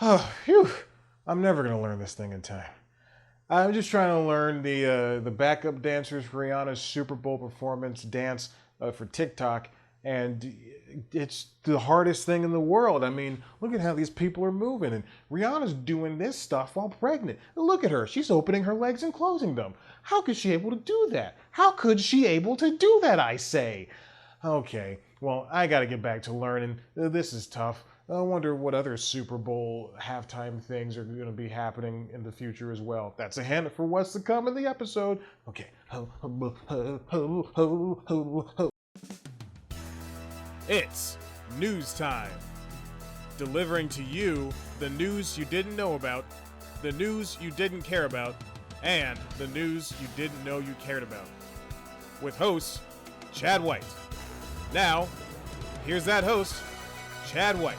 Oh, phew. I'm never gonna learn this thing in time. I'm just trying to learn the backup dancers for Rihanna's Super Bowl performance dance for TikTok, and it's the hardest thing in the world. I mean, look at how these people are moving, and Rihanna's doing this stuff while pregnant. Look at her; she's opening her legs and closing them. How could she able to do that? How could she able to do that? I say. Okay, well, I got to get back to learning. This is tough. I wonder what other Super Bowl halftime things are going to be happening in the future as well. That's a hint for what's to come in the episode. Okay. It's news time. Delivering to you the news you didn't know about, the news you didn't care about, and the news you didn't know you cared about. With host, Chad White. Now, here's that host, Chad White.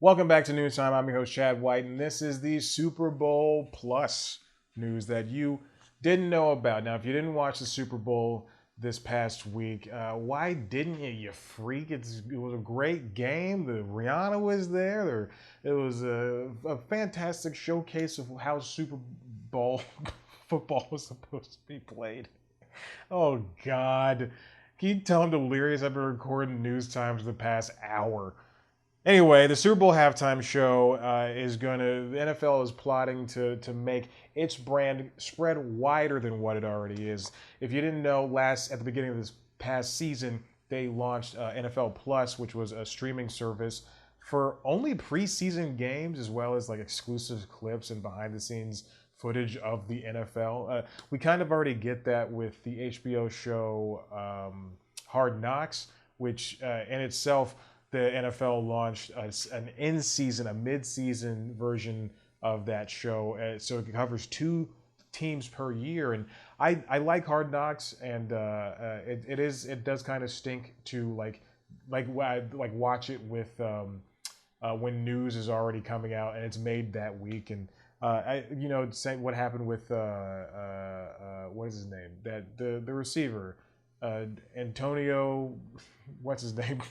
Welcome back to News Time. I'm your host, Chad White, and this is the Super Bowl Plus news that you didn't know about. Now, if you didn't watch the Super Bowl this past week, why didn't you, you freak? It was a great game. Rihanna was there. It was a fantastic showcase of how Super Bowl football was supposed to be played. Oh, God. Can you tell I'm delirious? I've been recording news times the past hour. Anyway, the Super Bowl halftime show the NFL is plotting to make its brand spread wider than what it already is. If you didn't know, at the beginning of this past season, they launched NFL Plus, which was a streaming service for only preseason games, as well as like exclusive clips and behind the scenes footage of the NFL. We kind of already get that with the HBO show Hard Knocks, which in itself, the NFL launched an in-season, a mid-season version of that show, so it covers two teams per year. And I like Hard Knocks, and it does kind of stink to like watch it with when news is already coming out and it's made that week. And saying what happened with what is his name? That the receiver, Antonio, what's his name?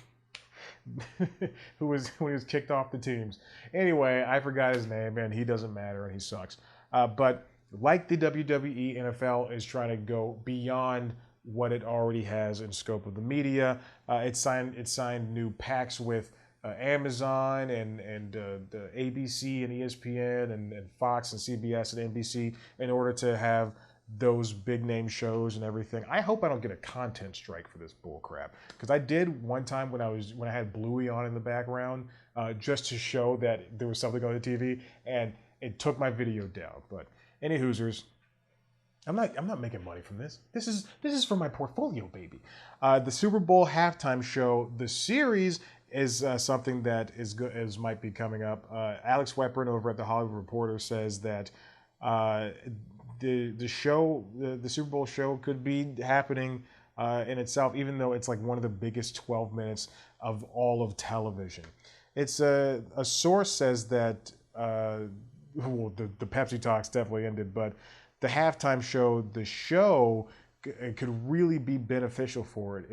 when he was kicked off the teams. Anyway, I forgot his name, and he doesn't matter, and he sucks. But like the WWE, NFL is trying to go beyond what it already has in scope of the media. It signed new pacts with Amazon and the ABC and ESPN and Fox and CBS and NBC in order to have those big name shows and everything. I hope I don't get a content strike for this bull crap, because I did one time when I had Bluey on in the background just to show that there was something on the TV, and it took my video down. But any Hoosers, I'm not making money from this. This is for my portfolio, baby. The Super Bowl halftime show, the series, is something that might be coming up. Alex Weprin over at the Hollywood Reporter says that the Super Bowl show could be happening in itself, even though it's like one of the biggest 12 minutes of all of television. It's a source says that well, the Pepsi talks definitely ended, but the halftime show, could really be beneficial for it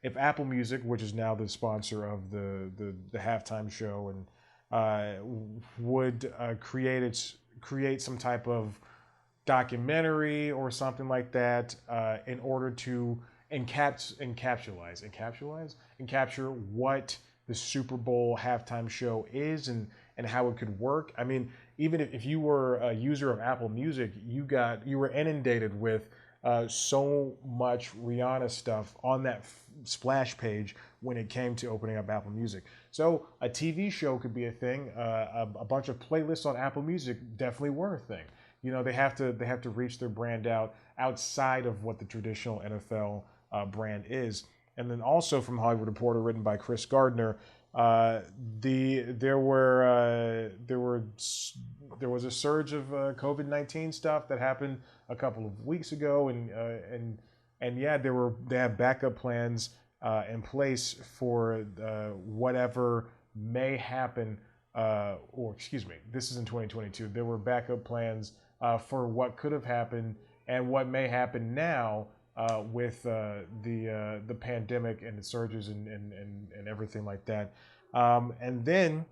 if Apple Music, which is now the sponsor of the halftime show, and would create some type of documentary or something like that in order to capture what the Super Bowl halftime show is and how it could work. I mean, even if you were a user of Apple Music, you were inundated with so much Rihanna stuff on that splash page when it came to opening up Apple Music. So a TV show could be a thing. A bunch of playlists on Apple Music definitely were a thing. You know, they have to reach their brand outside of what the traditional NFL brand is. And then also from Hollywood Reporter, written by Chris Gardner, there was a surge of COVID-19 stuff that happened a couple of weeks ago, and yeah, they have backup plans in place for whatever may happen. Or excuse me, this is in 2022. There were backup plans for what could have happened and what may happen now with the pandemic and the surges and everything like that. And then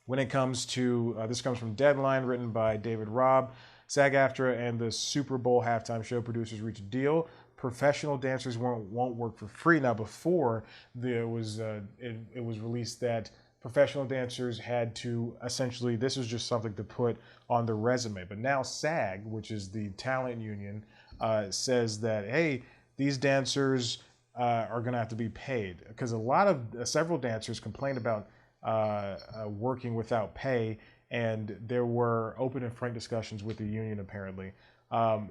when it comes to this comes from Deadline, written by David Robb. SAG-AFTRA and the Super Bowl halftime show producers reached a deal. Professional dancers won't work for free. Now, before it was released that professional dancers had to essentially, this was just something to put on their resume. But now SAG, which is the talent union, says that, hey, these dancers are going to have to be paid, because several dancers complained about working without pay. And there were open and frank discussions with the union, apparently. Now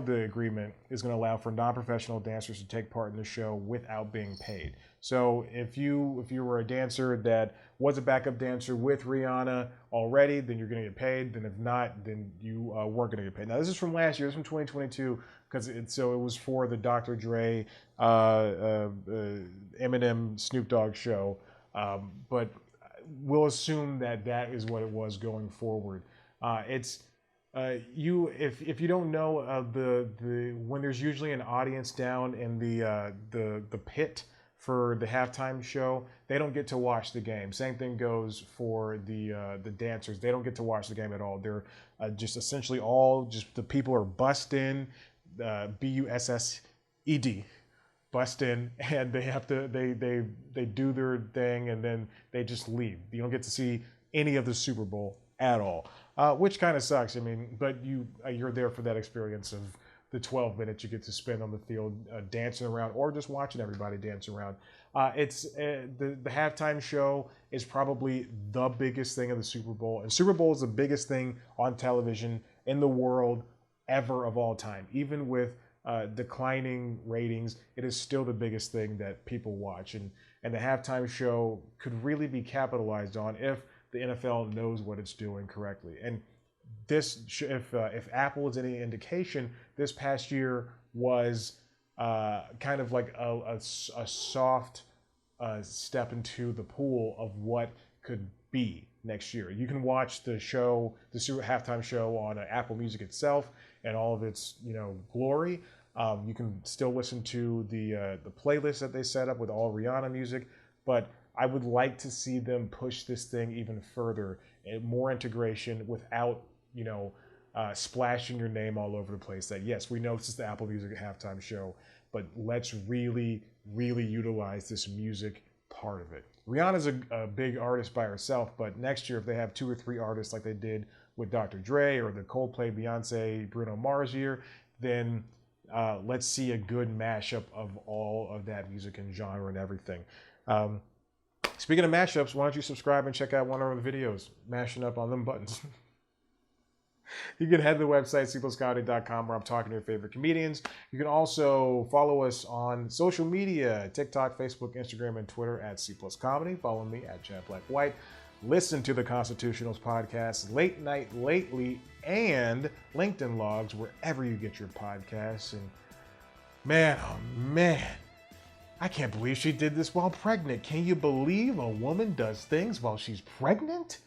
the agreement is going to allow for non-professional dancers to take part in the show without being paid. So if you were a dancer that was a backup dancer with Rihanna already, then you're going to get paid. Then if not, then you weren't going to get paid. Now, this is from last year. This is from 2022, because it was for the Dr. Dre, Eminem, Snoop Dogg show. But we'll assume that is what it was going forward. If you don't know, when there's usually an audience down in the pit for the halftime show, they don't get to watch the game. Same thing goes for the dancers. They don't get to watch the game at all. They're just essentially the people are bussed in, BUSSED. Bust in, and they have to they do their thing, and then they just leave. You don't get to see any of the Super Bowl at all, which kind of sucks. I mean, but you're there for that experience of the 12 minutes you get to spend on the field dancing around, or just watching everybody dance around. The halftime show is probably the biggest thing of the Super Bowl, and Super Bowl is the biggest thing on television in the world ever of all time. Even with declining ratings, it is still the biggest thing that people watch, and the halftime show could really be capitalized on if the NFL knows what it's doing correctly. And if Apple is any indication, this past year was kind of like a soft step into the pool of what could be next year. You can watch the Super halftime show on Apple Music itself and all of its glory. You can still listen to the playlist that they set up with all Rihanna music, but I would like to see them push this thing even further, and more integration without splashing your name all over the place. That, yes, we know this is the Apple Music halftime show, but let's really, really utilize this music part of it. Rihanna's a big artist by herself, but next year if they have 2 or 3 artists like they did with Dr. Dre or the Coldplay, Beyonce, Bruno Mars year, then let's see a good mashup of all of that music and genre and everything. Speaking of mashups, why don't you subscribe and check out one of the videos, mashing up on them buttons. You can head to the website, cpluscomedy.com, where I'm talking to your favorite comedians. You can also follow us on social media, TikTok, Facebook, Instagram, and Twitter at cpluscomedy. Follow me at Chad Black White. Listen to the Constitutionals podcast, Late Night Lately, and LinkedIn Logs, wherever you get your podcasts. And man, oh man, I can't believe she did this while pregnant. Can you believe a woman does things while she's pregnant?